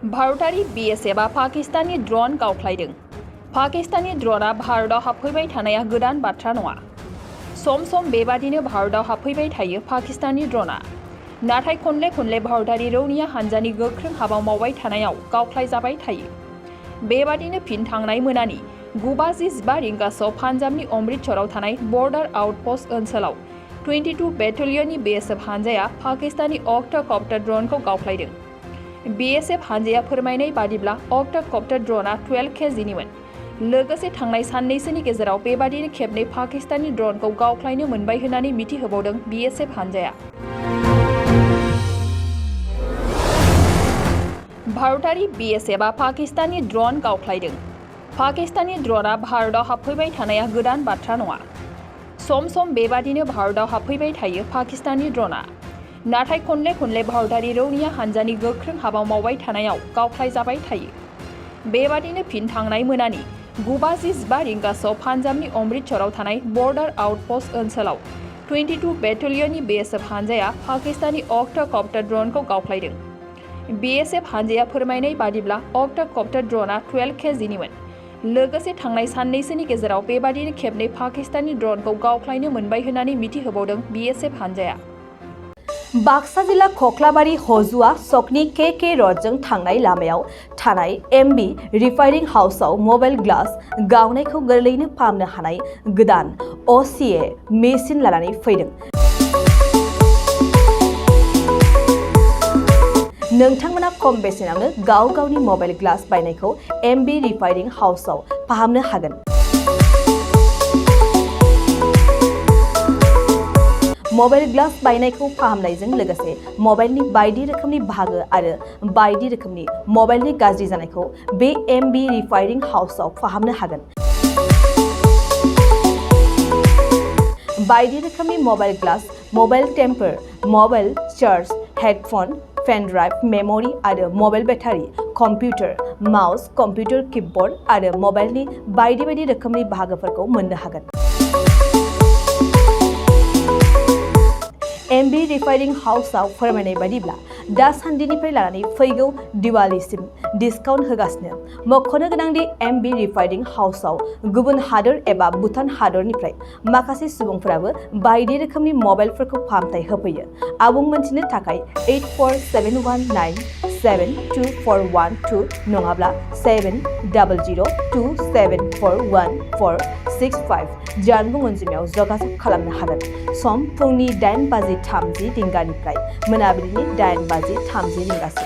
भारतारि BSFआ पाकिस्ताननि ड्रन गावख्लायदों। पाकिस्ताननि ड्रनआ भारतआव हाबफैबाय थानाया गोदान बाथ्रा नङा। सम सम बेबादिनो भारतआव हाबफैबाय थायो पाकिस्ताननि ड्रनआ। नाथाय खनले भारतारि रौनिया हान्जानि गोख्रों हाबा मावबाय थानायाव गावख्लायजाबाय थायो। बेबादिनो फिन थांनाय मोनानि 9:15 रिंगासोआव पान्जाबनि अमृतसराव थानाय बर्डार आउटपस्ट ओनसोलाव 22 बेटालियननि BSF हान्जाया पाकिस्ताननि अक्ट'कप्टार ड्रनखौ गावख्लायदों। BSF हान्जाया फोरमायनाय बादिब्ला अक्ट'कप्टार ड्रनआ 12 केजिनिमोन। लोगोसे थांनाय साननैसोनि गेजेराव बेबादिनो खेबनै पाकिस्ताननि ड्रनखौ गावख्लायनो मोनबाय होननानै मिथिहोबावदों BSF हान्जाया। भारतारि BSFआ पाकिस्ताननि ड्रन गावख्लायदों। पाकिस्ताननि ड्रनआ भारतआव हाबफैबाय थानाया गोदान बाथ्रा नङा। सम सम बेबादिनो भारतआव हाबफैबाय थायो पाकिस्ताननि ड्रनआ। नाथाय खनले भारतारि रौनिया हान्जानि गोख्रों हाबा मावबाय थानायाव गावख्लायजाबाय थायो। बेबादिनो फिन थांनाय मोनानि 9:15 रिंगासोआव पान्जाबनि अमृतसराव थानाय बर्डार आउटपस्ट ओनसोलाव 22 बेटालियननि BSF हान्जाया पाकिस्ताननि अक्ट'कप्टार ड्रनखौ गावख्लायदों। BSF हान्जाया फोरमायनाय बादिब्ला अक्ट'कप्टार ड्रनआ 12 केजिनिमोन। लोगोसे थांनाय साननैसोनि गेजेराव बेबादिनो खेबनै पाकिस्ताननि ड्रनखौ गावख्लायनो मोनबाय होननानै मिथिहोबावदों BSF हान्जाया। बाक्सा जिल्ला खख्लाबारि हजुआ सकनि KK रडजों थांनाय लामायाव थानाय MB रिफाइनिं हाउसआव मबाइल ग्लास गावनायखौ गोरलैयैनो फाहामनो हानाय गोदान OCA मेसिन लानानै फैदों। नोंथांमोना खम बेसेनावनो गावनि मबाइल ग्लास बायनायखौ MB रिफाइनिं हाउसआव फाहामनो हागोन। मबाइल ग्लास बायनायखौ फाहामनायजों लोगोसे मबाइलनि बायदि रोखोमनि बाहागो आरो बायदि रोखोमनि मबाइलनि गाज्रि जानायखौ बे MB रिफाइनिं हाउसआव फाहामनो हागोन। बायदि रोखोमनि mobile glass, mobile temper, mobile charge, headphone, pen drive, memory आरो mobile battery, computer, mouse, computer keyboard आरो मबाइलनि बायदि रोखोमनि बाहागोफोरखौ मोननो हागोन। MB रिफाइनिं हाउसआव फोरमायनाय बादिब्ला दासान्दिनिफ्राय लानानै फैगौ दिवालीसिम डिसकाउन्ट होगासिनो। मख'नो गोनांदि MB रिफाइनिं हाउसआव गुबुन हादोर एबा भुटान हादरनिफ्राय माखासे सुबुंफोराबो बायदि रोखोमनि मबाइलफोरखौ फाहामथाय होफैयो। आबुं मोनथिनो थाखाय 8471972412 नङाब्ला 7002741465 जानबुं अनजिमायाव जगाजग खालामनो हागोन। सम फुंनि 8:30 रिंगानिफ्राय मोनाबिलिनि 8:30 रिंगासिम।